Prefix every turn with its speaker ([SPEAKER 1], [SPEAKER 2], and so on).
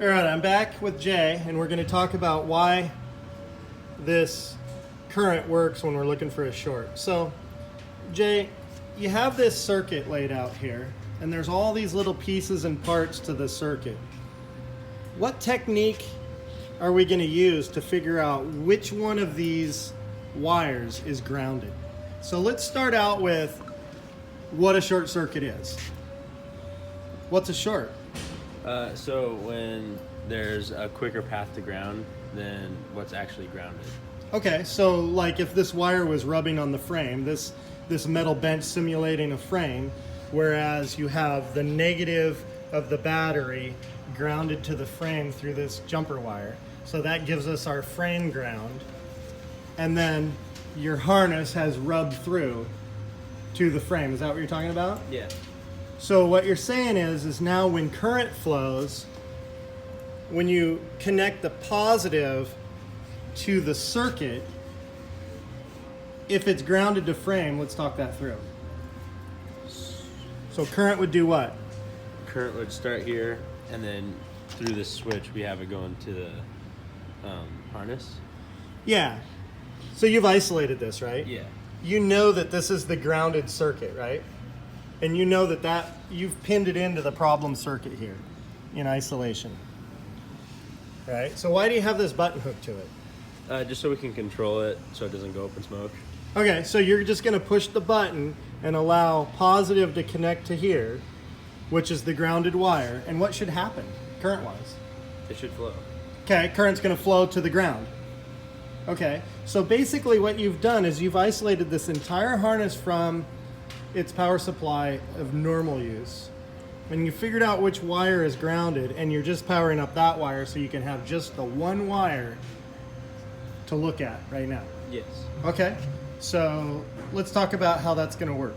[SPEAKER 1] All right, I'm back with Jay, and we're going to talk about why this current works when we're looking for a short. So, Jay, you have this circuit laid out here, and there's all these little pieces and parts to the circuit. What technique are we going to use to figure out which one of these wires is grounded? So let's start out with what a short circuit is. What's a short?
[SPEAKER 2] So when there's a quicker path to ground than what's actually grounded.
[SPEAKER 1] Okay, so like if this wire was rubbing on the frame, this metal bench simulating a frame, whereas you have the negative of the battery grounded to the frame through this jumper wire. So that gives us our frame ground. And then your harness has rubbed through to the frame. Is that what you're talking about?
[SPEAKER 2] Yeah.
[SPEAKER 1] So what you're saying is now when current flows, when you connect the positive to the circuit, if it's grounded to frame, let's talk that through. So current would do what?
[SPEAKER 2] Current would start here, and then through this switch, we have it going to the harness.
[SPEAKER 1] Yeah. So you've isolated this, right?
[SPEAKER 2] Yeah.
[SPEAKER 1] You know that this is the grounded circuit, right? And you know that you've pinned it into the problem circuit here in isolation. Right? So why do you have this button hooked to it?
[SPEAKER 2] Just so we can control it so it doesn't go up in smoke.
[SPEAKER 1] Okay, so you're just going to push the button and allow positive to connect to here, which is the grounded wire. And what should happen current-wise?
[SPEAKER 2] It should flow.
[SPEAKER 1] Okay, current's going to flow to the ground. Okay, so basically what you've done is you've isolated this entire harness from its power supply of normal use. And you figured out which wire is grounded, and you're just powering up that wire so you can have just the one wire to look at right now.
[SPEAKER 2] Yes.
[SPEAKER 1] Okay, so let's talk about how that's going to work.